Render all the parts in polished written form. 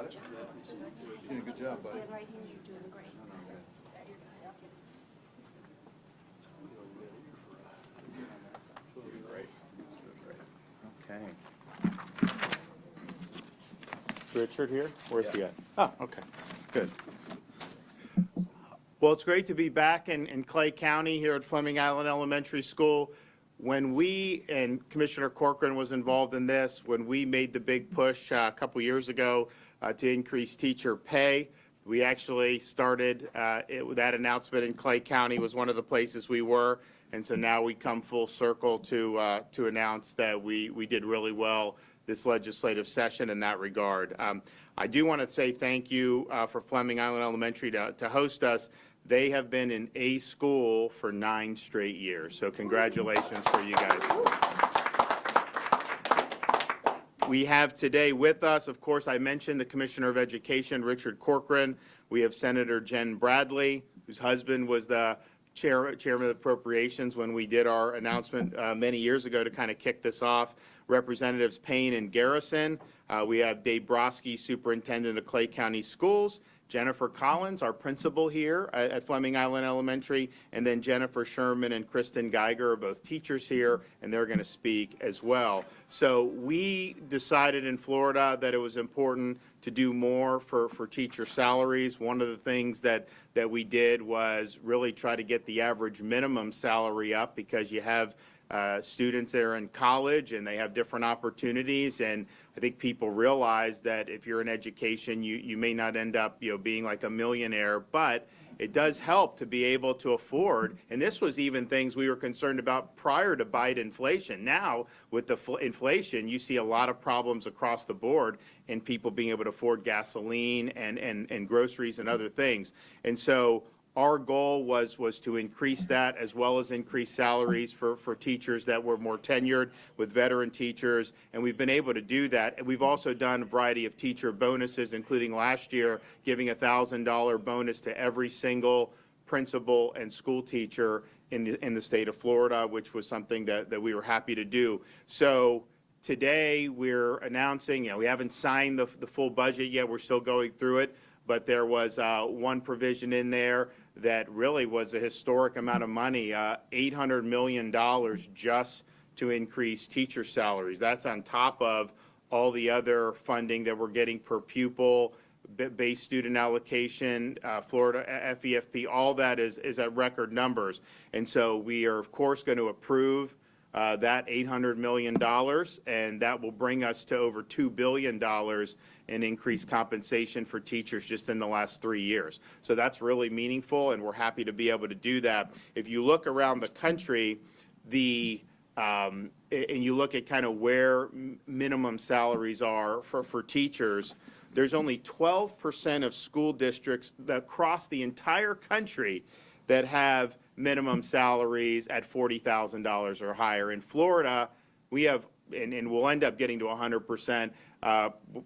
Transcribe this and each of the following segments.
Got it? Doing a good job, buddy. Stand right here, you're doing great. Okay. Richard here? Where's he at? Oh, okay. Good. Well, it's great to be back in Clay County here at Fleming Island Elementary School. When we, and Commissioner Corcoran was involved in this, when we made the big push a couple years ago to increase teacher pay, we actually started that announcement in Clay County was one of the places we were. And so now we come full circle to announce that we did really well this legislative session in that regard. I do want to say thank you for Fleming Island Elementary to host us. They have been an A school for 9 straight years, so congratulations for you guys. We have today with us, of course, I mentioned the Commissioner of Education, Richard Corcoran. We have Senator Jen Bradley, whose husband was the chairman of Appropriations when we did our announcement many years ago to kind of kick this off. Representatives Payne and Garrison. We have Dave Broski, Superintendent of Clay County Schools. Jennifer Collins, our principal here at Fleming Island Elementary, and then Jennifer Sherman and Kristen Geiger are both teachers here, and they're going to speak as well. So we decided in Florida that it was important to do more for teacher salaries. One of the things that we did was really try to get the average minimum salary up, because you have students that are in college and they have different opportunities, and I think people realize that if you're in education, you may not end up being like a millionaire, but it does help to be able to afford, and this was even things we were concerned about prior to Biden inflation. Now, with the inflation, you see a lot of problems across the board in people being able to afford gasoline and groceries and other things. And so our goal was to increase that, as well as increase salaries for teachers that were more tenured, with veteran teachers, and we've been able to do that. And we've also done a variety of teacher bonuses, including last year giving a $1,000 bonus to every single principal and school teacher in the state of Florida, which was something that we were happy to do. So today we're announcing, we haven't signed the full budget yet, we're still going through it, but there was one provision in there that really was a historic amount of money, $800 million just to increase teacher salaries. That's on top of all the other funding that we're getting per pupil, base student allocation, Florida FEFP, all that is at record numbers. And so we are, of course, going to approve that $800 million, and that will bring us to over $2 billion in increased compensation for teachers just in the last 3 years. So that's really meaningful, and we're happy to be able to do that. If you look around the country, and you look at kind of where minimum salaries are for teachers, there's only 12% of school districts across the entire country that have minimum salaries at $40,000 or higher. In Florida, we have, and we'll end up getting to 100%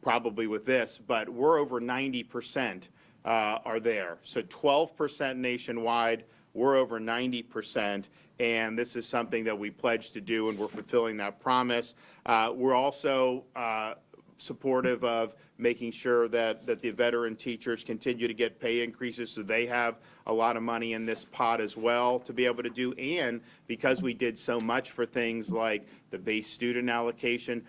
probably with this, but we're over 90% are there. So 12% nationwide, we're over 90%, and this is something that we pledged to do, and we're fulfilling that promise. We're also supportive of making sure that the veteran teachers continue to get pay increases, so they have a lot of money in this pot as well to be able to do. And because we did so much for things like the base student allocation,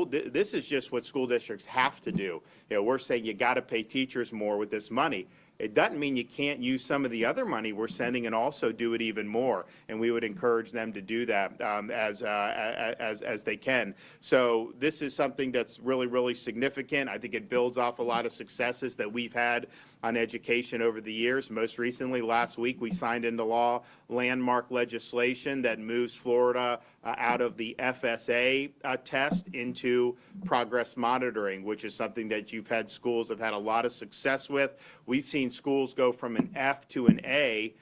this is just what school districts have to do. We're saying you got to pay teachers more with this money. It doesn't mean you can't use some of the other money we're sending and also do it even more, and we would encourage them to do that as they can. So this is something that's really, really significant. I think it builds off a lot of successes that we've had on education over the years. Most recently, last week, we signed into law landmark legislation that moves Florida out of the FSA test into progress monitoring, which is something that schools have had a lot of success with. We've seen schools go from an F to an A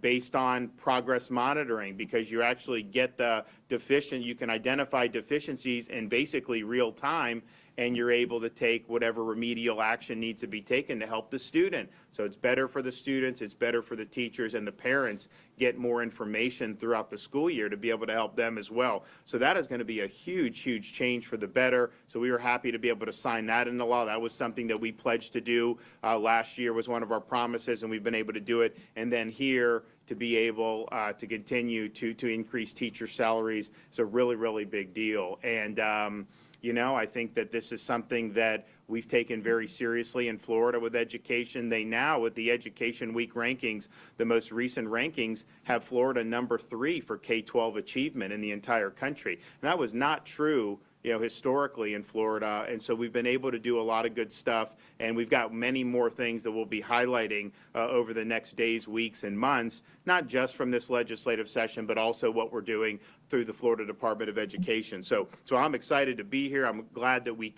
based on progress monitoring, because you actually get you can identify deficiencies in basically real time, and you're able to take whatever remedial action needs to be taken to help the student. So it's better for the students, it's better for the teachers, and the parents get more information throughout the school year to be able to help them as well. So that is going to be a huge, huge change for the better. So we were happy to be able to sign that into law. That was something that we pledged to do last year, was one of our promises, and we've been able to do it. And then here, to be able to continue to increase teacher salaries is a really, really big deal. And you know, I think that this is something that we've taken very seriously in Florida with education. They now, with the Education Week rankings, the most recent rankings, have Florida number 3 for K-12 achievement in the entire country. And that was not true, you know, historically in Florida. And so we've been able to do a lot of good stuff, and we've got many more things that we'll be highlighting over the next days, weeks, and months, not just from this legislative session, but also what we're doing through the Florida Department of Education. So I'm excited to be here. I'm glad that we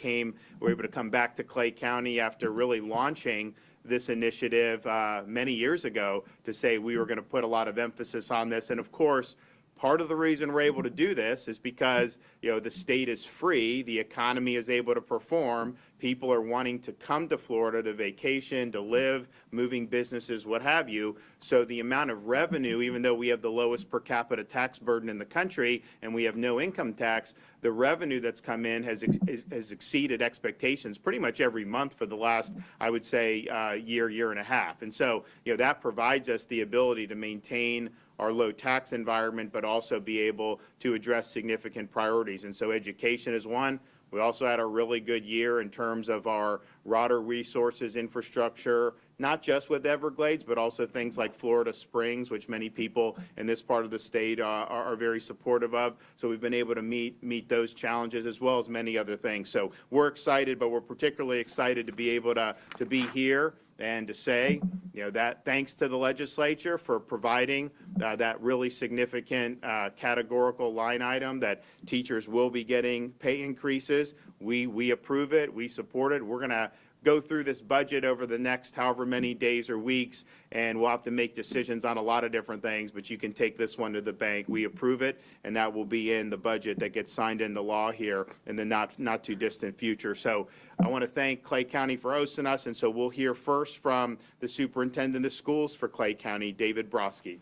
were able to come back to Clay County after really launching this initiative many years ago to say we were going to put a lot of emphasis on this. And of course, part of the reason we're able to do this is because, you know, the state is free, the economy is able to perform, people are wanting to come to Florida to vacation, to live, moving businesses, what have you. So the amount of revenue, even though we have the lowest per capita tax burden in the country and we have no income tax, the revenue that's come in has exceeded expectations pretty much every month for the last, I would say, year and a half. And so, you know, that provides us the ability to maintain our low tax environment, but also be able to address significant priorities. And so education is one. We also had a really good year in terms of our water resources infrastructure, not just with Everglades, but also things like Florida Springs, which many people in this part of the state are very supportive of. So we've been able to meet those challenges as well as many other things. So we're excited, but we're particularly excited to be able to be here and to say, you know, that thanks to the legislature for providing that really significant categorical line item that teachers will be getting pay increases. We approve it. We support it. We're going to go through this budget over the next however many days or weeks, and we'll have to make decisions on a lot of different things, but you can take this one to the bank. We approve it, and that will be in the budget that gets signed into law here in the not too distant future. So I want to thank Clay County for hosting us, and so we'll hear first from the Superintendent of Schools for Clay County, David Broski.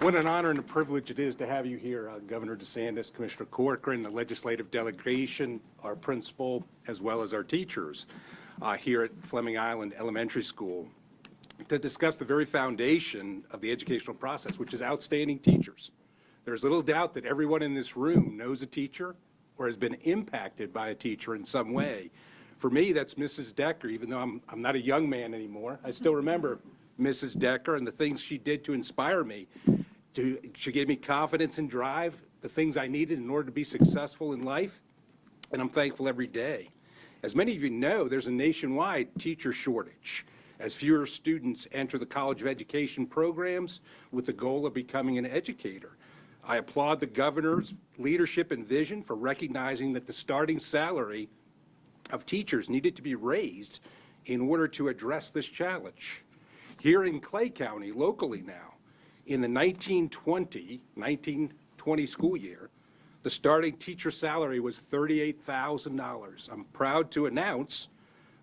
What an honor and a privilege it is to have you here, Governor DeSantis, Commissioner Corcoran, the legislative delegation, our principal, as well as our teachers here at Fleming Island Elementary School, to discuss the very foundation of the educational process, which is outstanding teachers. There's little doubt that everyone in this room knows a teacher or has been impacted by a teacher in some way. For me, that's Mrs. Decker. Even though I'm not a young man anymore, I still remember Mrs. Decker and the things she did to inspire me. She gave me confidence and drive, the things I needed in order to be successful in life, and I'm thankful every day. As many of you know, there's a nationwide teacher shortage as fewer students enter the College of Education programs with the goal of becoming an educator. I applaud the governor's leadership and vision for recognizing that the starting salary of teachers needed to be raised in order to address this challenge. Here in Clay County, locally now, in the 1920 school year, the starting teacher salary was $38,000. I'm proud to announce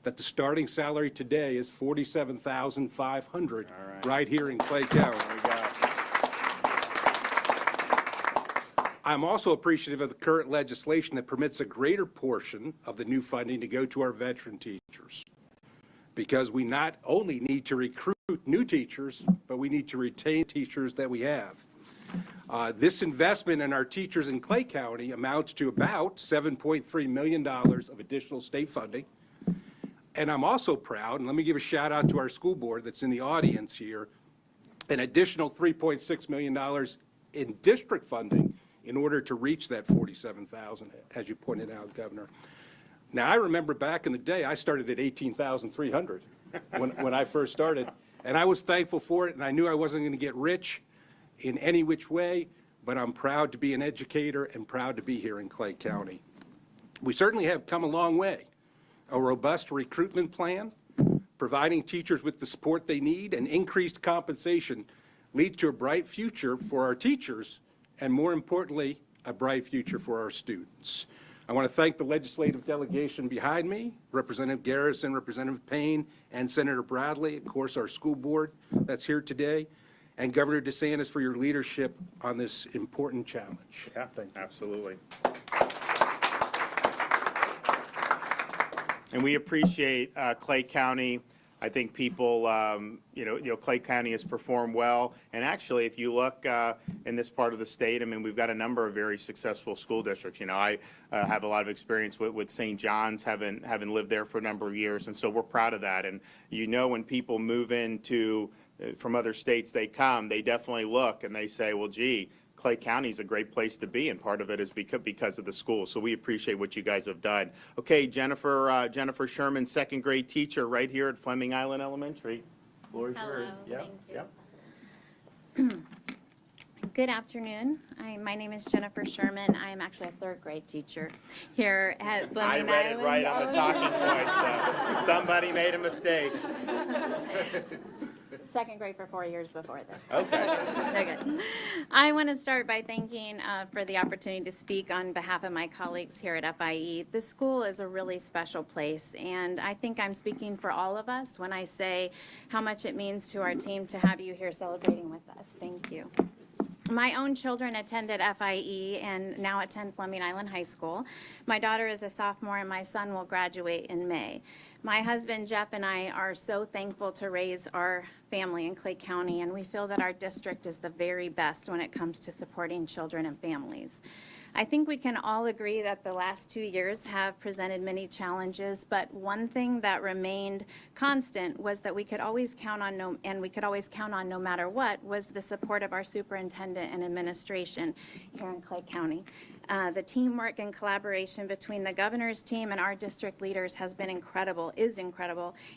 that the starting salary today is $47,500 right here in Clay County. There we go. I'm also appreciative of the current legislation that permits a greater portion of the new funding to go to our veteran teachers, because we not only need to recruit new teachers, but we need to retain teachers that we have. This investment in our teachers in Clay County amounts to about $7.3 million of additional state funding. And I'm also proud, and let me give a shout out to our school board that's in the audience here, an additional $3.6 million in district funding in order to reach that $47,000, as you pointed out, Governor. Now, I remember back in the day, I started at $18,300 when I first started, and I was thankful for it, and I knew I wasn't going to get rich in any which way, but I'm proud to be an educator and proud to be here in Clay County. We certainly have come a long way. A robust recruitment plan, providing teachers with the support they need, and increased compensation leads to a bright future for our teachers, and more importantly, a bright future for our students. I want to thank the legislative delegation behind me, Representative Garrison, Representative Payne, and Senator Bradley, of course, our school board that's here today, and Governor DeSantis for your leadership on this important challenge. Yeah, Thank you. absolutely. And we appreciate Clay County. I think people, Clay County has performed well. And actually, if you look in this part of the state, I mean, we've got a number of very successful school districts. You know, I have a lot of experience with St. John's, having lived there for a number of years. And so we're proud of that. And you know, when people move into from other states, they definitely look and they say, well, gee, Clay County is a great place to be, and part of it is because of the school. So we appreciate what you guys have done. Okay, Jennifer Sherman, second grade teacher right here at Fleming Island Elementary. Floor is yours. Hello, thank you. Good afternoon. My name is Jennifer Sherman. I am actually a third grade teacher here at Fleming Island. I read it right on the talking point, so somebody made a mistake. Second grade for 4 years before this. Okay. Okay. I want to start by thanking for the opportunity to speak on behalf of my colleagues here at FIE. This school is a really special place, and I think I'm speaking for all of us when I say how much it means to our team to have you here celebrating with us. Thank you. My own children attended FIE and now attend Fleming Island High School. My daughter is a sophomore and my son will graduate in May. My husband Jeff and I are so thankful to raise our family in Clay County, and we feel that our district is the very best when it comes to supporting children and families. I think we can all agree that the last 2 years have presented many challenges, but one thing that remained constant was that we could always count on no matter what, was the support of our superintendent and administration here in Clay County. The teamwork and collaboration between the governor's team and our district leaders has been incredible,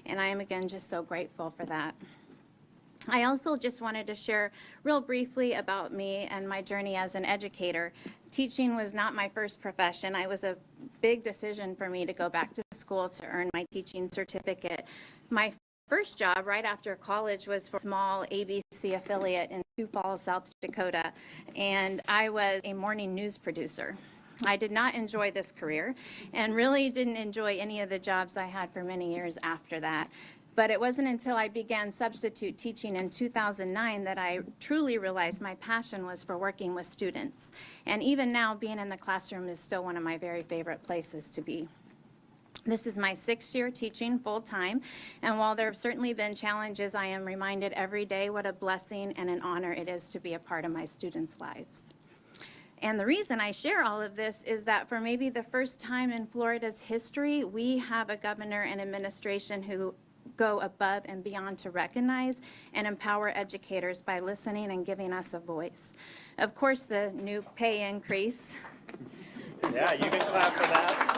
and I am again just so grateful for that. I also just wanted to share real briefly about me and my journey as an educator. Teaching was not my first profession. It was a big decision for me to go back to school to earn my teaching certificate. My first job right after college was for a small ABC affiliate in Sioux Falls, South Dakota, and I was a morning news producer. I did not enjoy this career and really didn't enjoy any of the jobs I had for many years after that. But it wasn't until I began substitute teaching in 2009 that I truly realized my passion was for working with students. And even now, being in the classroom is still one of my very favorite places to be. This is my 6th year teaching full-time, and while there have certainly been challenges, I am reminded every day what a blessing and an honor it is to be a part of my students' lives. And the reason I share all of this is that for maybe the first time in Florida's history, we have a governor and administration who go above and beyond to recognize and empower educators by listening and giving us a voice. Of course, the new pay increase. Yeah, you can clap for that.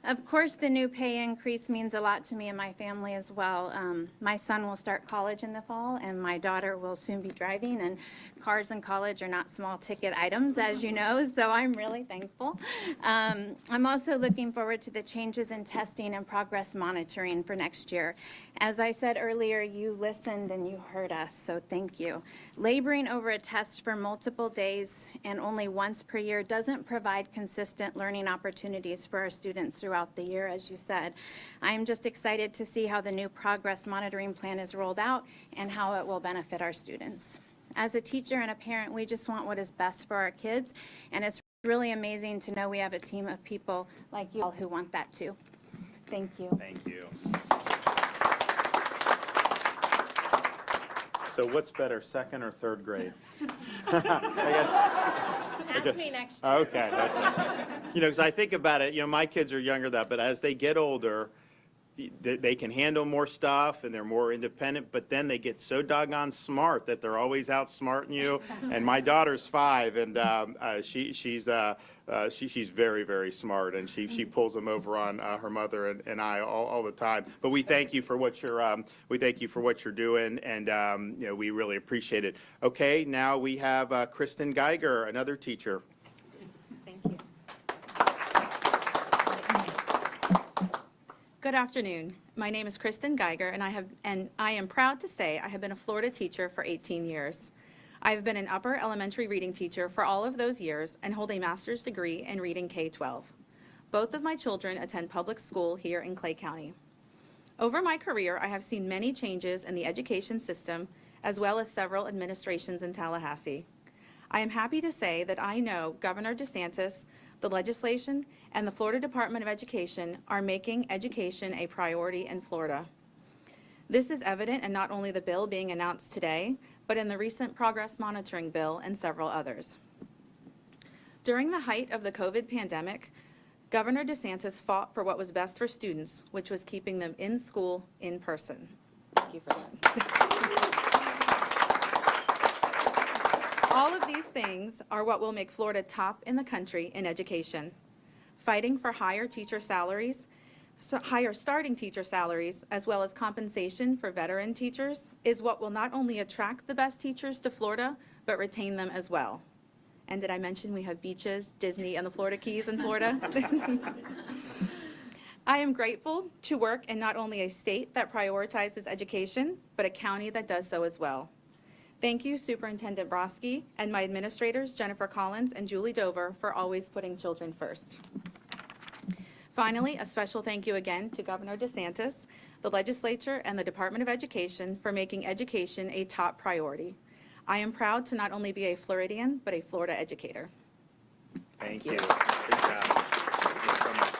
Of course, the new pay increase means a lot to me and my family as well. My son will start college in the fall, and my daughter will soon be driving, and cars in college are not small ticket items, as you know, so I'm really thankful. I'm also looking forward to the changes in testing and progress monitoring for next year. As I said earlier, you listened and you heard us, so thank you. Laboring over a test for multiple days and only once per year doesn't provide consistent learning opportunities for our students throughout the year, as you said. I'm just excited to see how the new progress monitoring plan is rolled out and how it will benefit our students. As a teacher and a parent, we just want what is best for our kids, and it's really amazing to know we have a team of people like you all who want that too. Thank you. Thank you. So what's better, second or third grade? Ask me next year. Okay. You know, because I think about it, you know, my kids are younger than that, but as they get older, they can handle more stuff and they're more independent, but then they get so doggone smart that they're always outsmarting you. And my daughter's 5, and she's very, very smart, and she pulls them over on her mother and I all the time. But we thank you for what you're doing, and you know, we really appreciate it. Okay, now we have Kristen Geiger, another teacher. Thank you. Good afternoon. My name is Kristen Geiger, and I am proud to say I have been a Florida teacher for 18 years. I have been an upper elementary reading teacher for all of those years and hold a master's degree in reading K-12. Both of my children attend public school here in Clay County. Over my career, I have seen many changes in the education system, as well as several administrations in Tallahassee. I am happy to say that I know Governor DeSantis, the legislation, and the Florida Department of Education are making education a priority in Florida. This is evident in not only the bill being announced today, but in the recent progress monitoring bill and several others. During the height of the COVID pandemic, Governor DeSantis fought for what was best for students, which was keeping them in school in person. Thank you for that. All of these things are what will make Florida top in the country in education. Fighting for higher teacher salaries, higher starting teacher salaries, as well as compensation for veteran teachers is what will not only attract the best teachers to Florida, but retain them as well. And did I mention we have beaches, Disney, and the Florida Keys in Florida? I am grateful to work in not only a state that prioritizes education, but a county that does so as well. Thank you, Superintendent Broski, and my administrators, Jennifer Collins and Julie Dover, for always putting children first. Finally, a special thank you again to Governor DeSantis, the legislature, and the Department of Education for making education a top priority. I am proud to not only be a Floridian, but a Florida educator. Thank you. Good job. Thank you so much.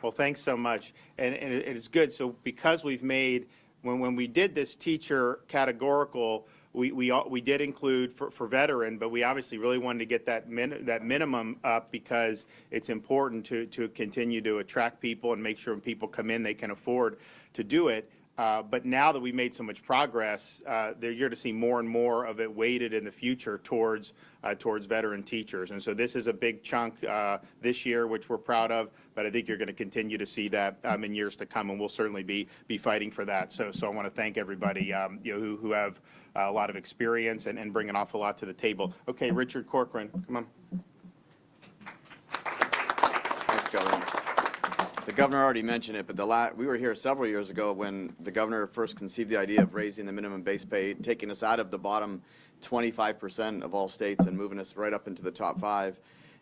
Well, thanks so much. And it is good. So because we've made, when we did this teacher categorical, we did include for veteran, but we obviously really wanted to get that minimum up because it's important to continue to attract people and make sure when people come in they can afford to do it. But now that we made so much progress, you're going to see more and more of it weighted in the future towards veteran teachers. And so this is a big chunk this year, which we're proud of. But I think you're going to continue to see that in years to come, and we'll certainly be fighting for that. So I want to thank everybody who have a lot of experience and bring an awful lot to the table. Okay, Richard Corcoran, come on. Thanks, Governor. The governor already mentioned it, but we were here several years ago when the governor first conceived the idea of raising the minimum base pay, taking us out of the bottom 25% of all states and moving us right up into the top 5.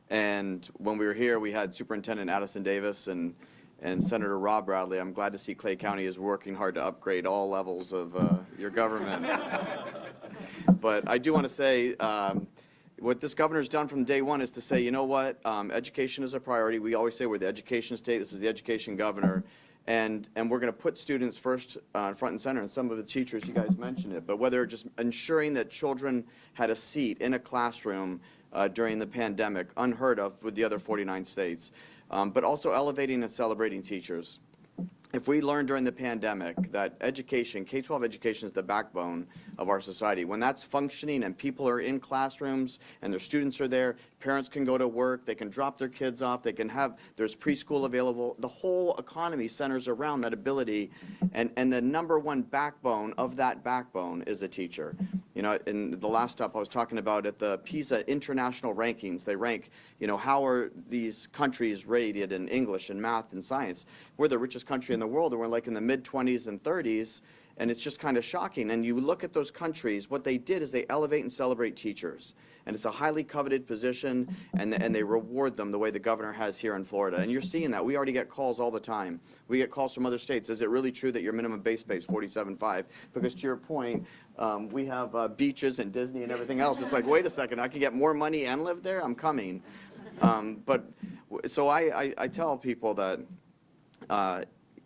And when we were here, we had Superintendent Addison Davis and Senator Rob Bradley. I'm glad to see Clay County is working hard to upgrade all levels of your government. But I do want to say, what this governor's done from day one is to say, you know what, education is a priority. We always say we're the education state. This is the education governor. And we're going to put students first front and center. And some of the teachers, you guys mentioned it. But whether just ensuring that children had a seat in a classroom during the pandemic, unheard of with the other 49 states. But also elevating and celebrating teachers. If we learned during the pandemic that education, K-12 education is the backbone of our society, when that's functioning and people are in classrooms and their students are there, parents can go to work, they can drop their kids off, they can have, there's preschool available, the whole economy centers around that ability, and the number one backbone of that backbone is a teacher. You know, in the last stop I was talking about at the PISA international rankings, they rank, you know, how are these countries rated in English and math and science. We're the richest country in the world, and we're like in the mid-20s and 30s, and it's just kind of shocking. And you look at those countries, what they did is they elevate and celebrate teachers. And it's a highly coveted position, and they reward them the way the governor has here in Florida. And you're seeing that. We already get calls all the time. We get calls from other states. Is it really true that your minimum base pay is $47,500? Because to your point, we have beaches and Disney and everything else. It's like, wait a second, I can get more money and live there? I'm coming. So I tell people that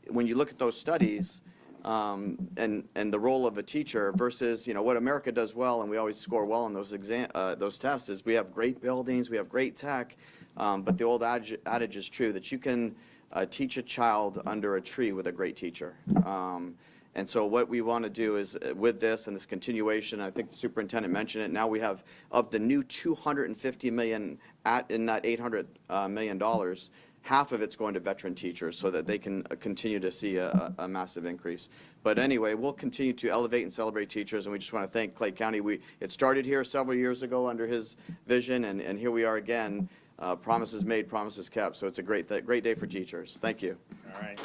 when you look at those studies, and the role of a teacher versus, you know, what America does well, and we always score well on those tests, is we have great buildings, we have great tech, but the old adage is true that you can teach a child under a tree with a great teacher. And so what we want to do is, with this and this continuation, I think the superintendent mentioned it, now we have, of the new $250 million in that $800 million, half of it's going to veteran teachers so that they can continue to see a massive increase. But anyway, we'll continue to elevate and celebrate teachers, and we just want to thank Clay County. It started here several years ago under his vision, and here we are again. Promises made, promises kept. So it's a great day for teachers. Thank you. All right.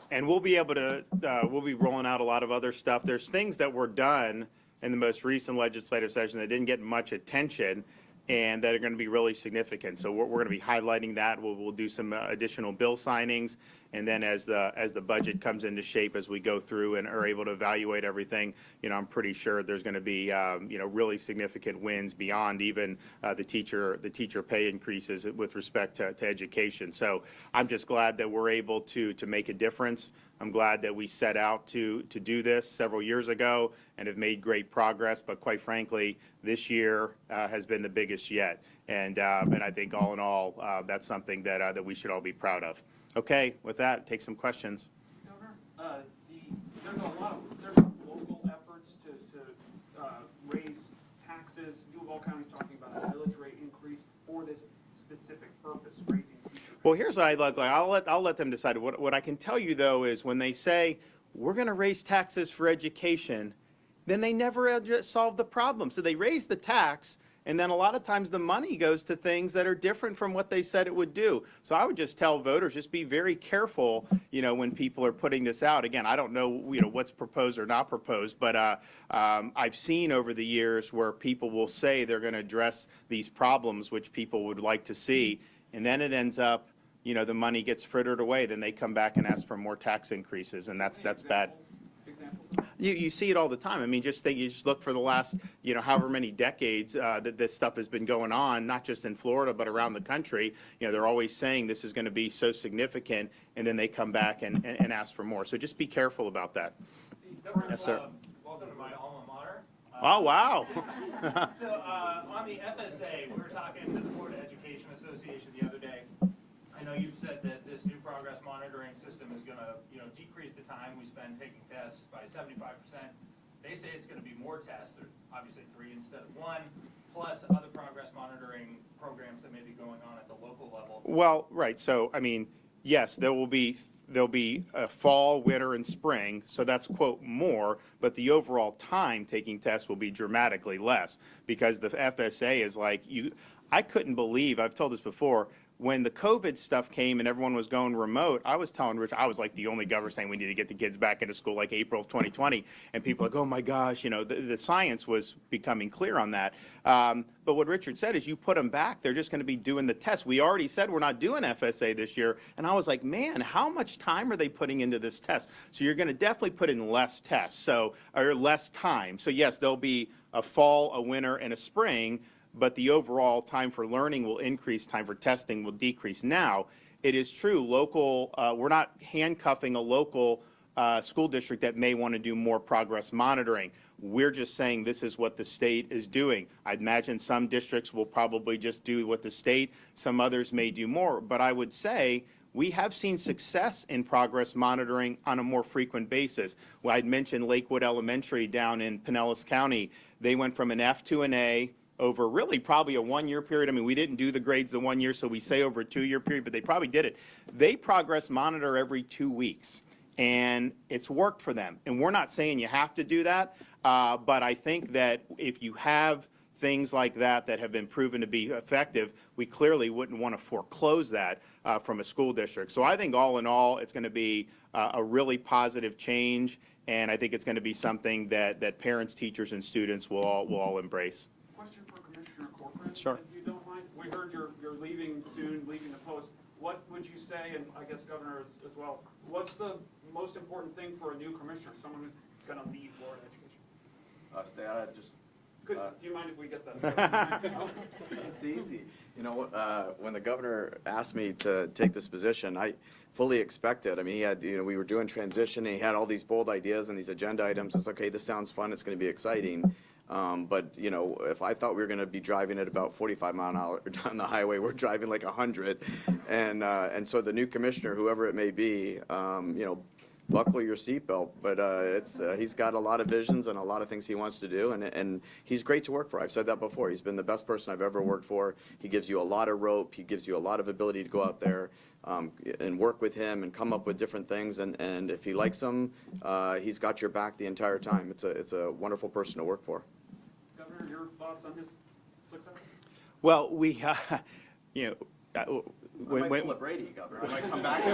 And we'll be able to, we'll be rolling out a lot of other stuff. There's things that were done in the most recent legislative session that didn't get much attention and that are going to be really significant. So we're going to be highlighting that. We'll do some additional bill signings, and then as the budget comes into shape as we go through and are able to evaluate everything, I'm pretty sure there's going to be really significant wins beyond even the teacher pay increases with respect to education. So I'm just glad that we're able to make a difference. I'm glad that we set out to do this several years ago and have made great progress, but quite frankly, this year has been the biggest yet. And I think all in all, that's something that we should all be proud of. Okay, with that, take some questions. Governor, there's local efforts to raise taxes. Duval County's talking about a millage rate increase for this specific purpose, raising teacher. Well, here's what I'd like. I'll let them decide. What I can tell you though is when they say we're going to raise taxes for education, then they never solve the problem. So they raise the tax, and then a lot of times the money goes to things that are different from what they said it would do. So I would just tell voters, just be very careful, when people are putting this out. Again, I don't know, what's proposed or not proposed, but I've seen over the years where people will say they're going to address these problems, which people would like to see, and then it ends up, the money gets frittered away. Then they come back and ask for more tax increases, and that's bad. You see it all the time. I mean, you just look for the last, however many decades that this stuff has been going on, not just in Florida, but around the country. They're always saying this is going to be so significant, and then they come back and ask for more. So just be careful about that. Yes, sir. Welcome to my alma mater. Oh, wow. So on the FSA, we were talking to the Florida Education Association the other day. I know you've said that this new progress monitoring system is going to, decrease the time we spend taking tests by 75%. They say it's going to be more tests. There's obviously 3 instead of 1, plus other progress monitoring programs that may be going on at the local level. Well, right. So, I mean, yes, there'll be a fall, winter, and spring. So that's, quote, more, but the overall time taking tests will be dramatically less because the FSA is like, I couldn't believe, I've told this before, when the COVID stuff came and everyone was going remote, I was telling Rich, I was like the only governor saying we need to get the kids back into school like April of 2020. And people are like, oh my gosh, the science was becoming clear on that. But what Richard said is you put them back, they're just going to be doing the tests. We already said we're not doing FSA this year. And I was like, man, how much time are they putting into this test? So you're going to definitely put in less tests, or less time. So yes, there'll be a fall, a winter, and a spring, but the overall time for learning will increase, time for testing will decrease. Now, it is true, we're not handcuffing a local school district that may want to do more progress monitoring. We're just saying this is what the state is doing. I imagine some districts will probably just do what the state, some others may do more, but I would say we have seen success in progress monitoring on a more frequent basis. Well, I'd mentioned Lakewood Elementary down in Pinellas County. They went from an F to an A over really probably a 1-year period. I mean, we didn't do the grades the 1 year, so we say over a 2-year period, but they probably did it. They progress monitor every 2 weeks, and it's worked for them. And we're not saying you have to do that, but I think that if you have things like that have been proven to be effective, we clearly wouldn't want to foreclose that from a school district. So I think all in all, it's going to be a really positive change, and I think it's going to be something that parents, teachers, and students will all embrace. Question for Commissioner Corcoran, Sure. if you don't mind. We heard you're leaving soon, leaving the post. What would you say, and I guess Governor as well, what's the most important thing for a new commissioner, someone who's going to lead Florida education? Stay out of just. Do you mind if we get that? It's easy. When the governor asked me to take this position, I fully expected. I mean, he had, we were doing transition, and he had all these bold ideas and these agenda items. It's okay, this sounds fun, it's going to be exciting. But, if I thought we were going to be driving at about 45 miles an hour down the highway, we're driving like 100. And so the new commissioner, whoever it may be, buckle your seatbelt. But he's got a lot of visions and a lot of things he wants to do, and he's great to work for. I've said that before. He's been the best person I've ever worked for. He gives you a lot of rope. He gives you a lot of ability to go out there and work with him and come up with different things. And if he likes them, he's got your back the entire time. It's a wonderful person to work for. Governor, your thoughts on his success? Well, we, I might pull a Brady, Governor. I might come back.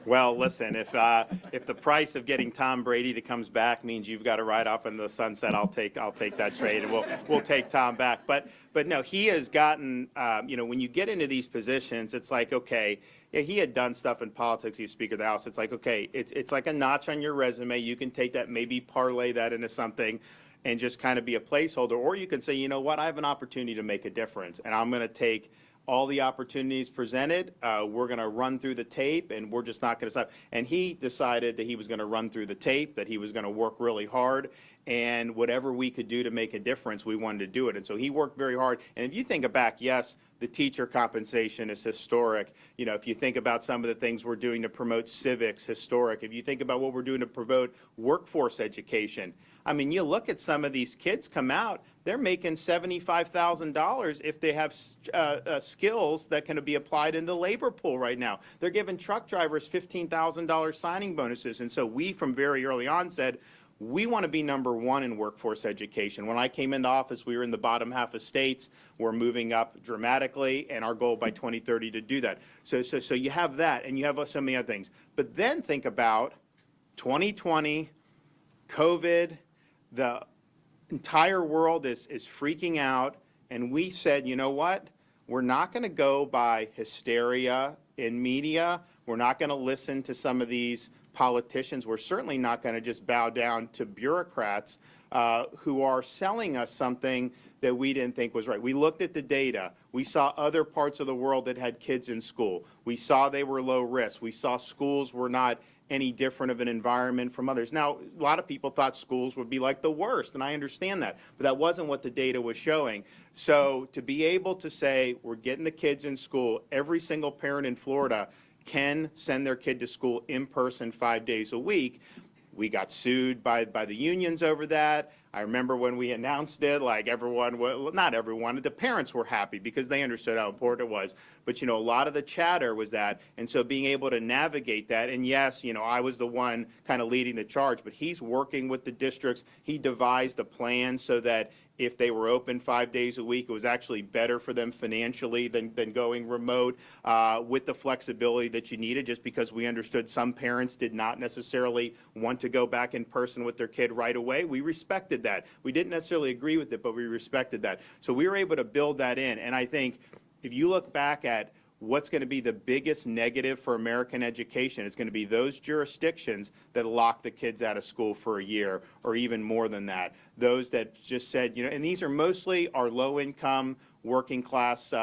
Well, listen, if the price of getting Tom Brady to come back means you've got to ride off into the sunset, I'll take that trade, and we'll take Tom back. But no, he has gotten, when you get into these positions, it's like, okay, yeah, he had done stuff in politics. He was Speaker of the House. It's like, okay, it's like a notch on your resume. You can take that, maybe parlay that into something, and just kind of be a placeholder. Or you can say, you know what, I have an opportunity to make a difference, and I'm going to take all the opportunities presented. We're going to run through the tape, and we're just not going to stop. And he decided that he was going to run through the tape, that he was going to work really hard, and whatever we could do to make a difference, we wanted to do it. And so he worked very hard. And if you think back, yes, the teacher compensation is historic. If you think about some of the things we're doing to promote civics, historic. If you think about what we're doing to promote workforce education, I mean, you look at some of these kids come out, they're making $75,000 if they have skills that can be applied in the labor pool right now. They're giving truck drivers $15,000 signing bonuses. And so we, from very early on, said, we want to be number one in workforce education. When I came into office, we were in the bottom half of states. We're moving up dramatically, and our goal by 2030 to do that. So you have that, and you have so many other things. But then think about 2020, COVID, the entire world is freaking out, and we said, you know what? We're not going to go by hysteria in media. We're not going to listen to some of these politicians. We're certainly not going to just bow down to bureaucrats who are selling us something that we didn't think was right. We looked at the data. We saw other parts of the world that had kids in school. We saw they were low risk. We saw schools were not any different of an environment from others. Now, a lot of people thought schools would be like the worst, and I understand that, but that wasn't what the data was showing. So to be able to say, we're getting the kids in school, every single parent in Florida can send their kid to school in person 5 days a week. We got sued by the unions over that. I remember when we announced it, like everyone, well, not everyone, the parents were happy because they understood how important it was. But, a lot of the chatter was that. And so being able to navigate that, and yes, I was the one kind of leading the charge, but he's working with the districts. He devised a plan so that if they were open 5 days a week, it was actually better for them financially than going remote with the flexibility that you needed, just because we understood some parents did not necessarily want to go back in person with their kid right away. We respected that. We didn't necessarily agree with it, but we respected that. So we were able to build that in. And I think if you look back at what's going to be the biggest negative for American education, it's going to be those jurisdictions that lock the kids out of school for a year or even more than that. Those that just said, and these are mostly our low-income, working-class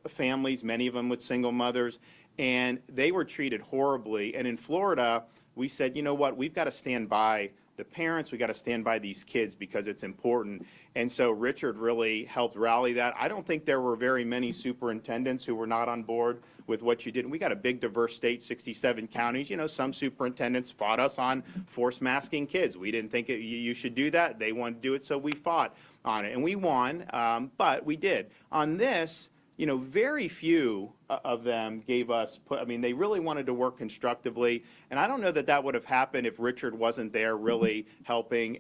families, many of them with single mothers, and they were treated horribly. And in Florida, we said, you know what, we've got to stand by the parents, we got to stand by these kids because it's important. And so Richard really helped rally that. I don't think there were very many superintendents who were not on board with what you did. And we got a big, diverse state, 67 counties. Some superintendents fought us on force masking kids. We didn't think you should do that. They wanted to do it, so we fought on it. And we won, but we did. On this, very few of them gave us, they really wanted to work constructively. And I don't know that would have happened if Richard wasn't there really helping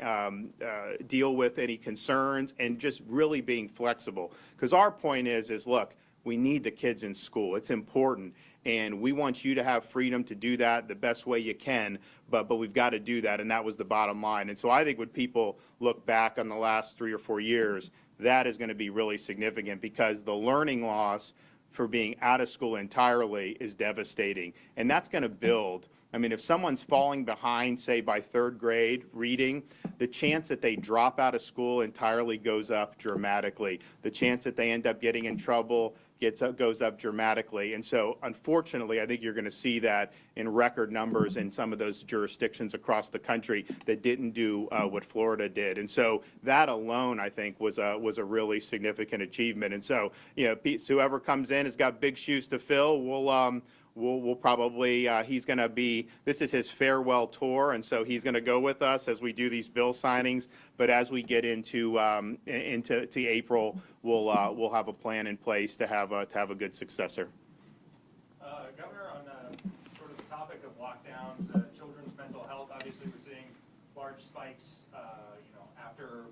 deal with any concerns and just really being flexible. Because our point is look, we need the kids in school. It's important. And we want you to have freedom to do that the best way you can, but we've got to do that, and that was the bottom line. And so I think when people look back on the last 3 or 4 years, that is going to be really significant because the learning loss for being out of school entirely is devastating, and that's going to build. If someone's falling behind, say, by 3rd grade reading, the chance that they drop out of school entirely goes up dramatically. The chance that they end up getting in trouble goes up dramatically. And so, unfortunately, I think you're going to see that in record numbers in some of those jurisdictions across the country that didn't do what Florida did. And so that alone, I think, was a really significant achievement. And so, whoever comes in has got big shoes to fill. We'll probably, he's going to be, this is his farewell tour, and so he's going to go with us as we do these bill signings. But as we get into April, we'll have a plan in place to have a good successor. Governor, on sort of the topic of lockdowns, children's mental health, obviously we're seeing large spikes, after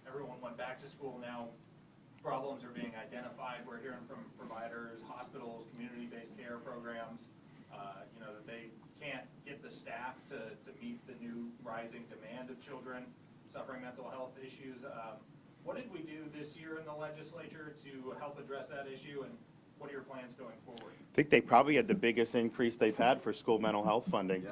everyone went back to school. Now problems are being identified. We're hearing from providers, hospitals, community-based care programs, that they can't rising demand of children suffering mental health issues. What did we do this year in the legislature to help address that issue, and what are your plans going forward? I think they probably had the biggest increase they've had for school mental health funding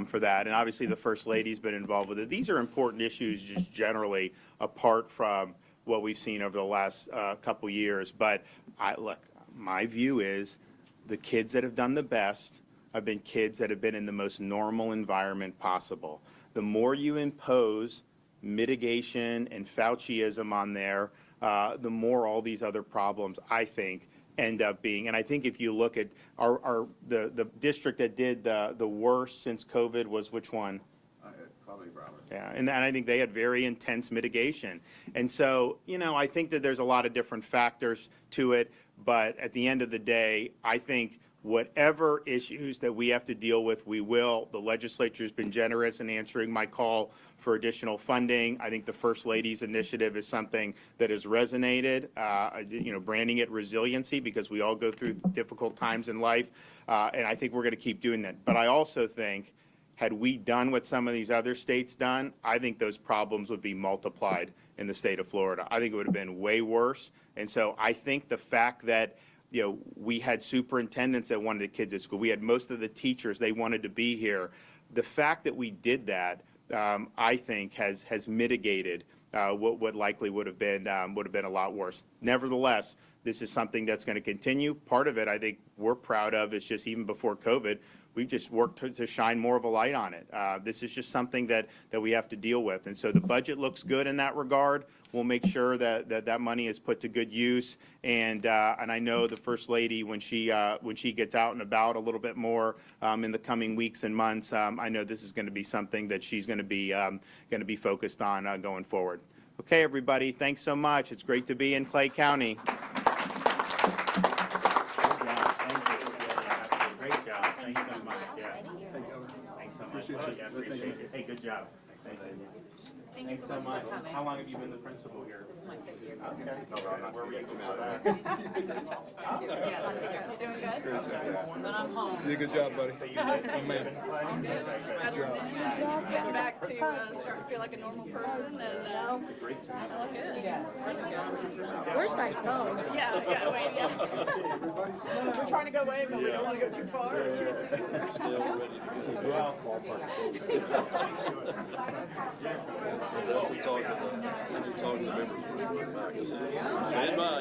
for that. And obviously, the First Lady's been involved with it. These are important issues just generally apart from what we've seen over the last couple years. But look, my view is the kids that have done the best have been kids that have been in the most normal environment possible. The more you impose mitigation and Fauciism on there, the more all these other problems, I think, end up being. And I think if you look at the district that did the worst since COVID was which one? Probably Broward. Yeah, and I think they had very intense mitigation. And so, I think that there's a lot of different factors to it, but at the end of the day, I think whatever issues that we have to deal with, we will. The legislature's been generous in answering my call for additional funding. I think the First Lady's initiative is something that has resonated, branding it resiliency, because we all go through difficult times in life, and I think we're going to keep doing that. But I also think, had we done what some of these other states done, I think those problems would be multiplied in the state of Florida. I think it would have been way worse. And so I think the fact that we had superintendents that wanted the kids at school. We had most of the teachers, they wanted to be here. The fact that we did that, I think, has mitigated what likely would have been a lot worse. Nevertheless, this is something that's going to continue. Part of it, I think, we're proud of is just even before COVID, we just worked to shine more of a light on it. This is just something that we have to deal with. And so the budget looks good in that regard. We'll make sure that money is put to good use. And I know the First Lady, when she gets out and about a little bit more in the coming weeks and months, I know this is going to be something that she's going to be focused on going forward. Okay, everybody, thanks so much. It's great to be in Clay County. Appreciate it. Hey, good job. Thank you. Thank you so much for coming. How long have you been the principal here? This is my 5th year. Okay. Where were you before that? Yeah, you doing good? But I'm home. You did a good job, buddy. Getting back to starting to feel like a normal person and I look good. Where's my phone? Yeah, wait, yeah. We're trying to go away, but we don't want to go too far. It's all good. Stand by.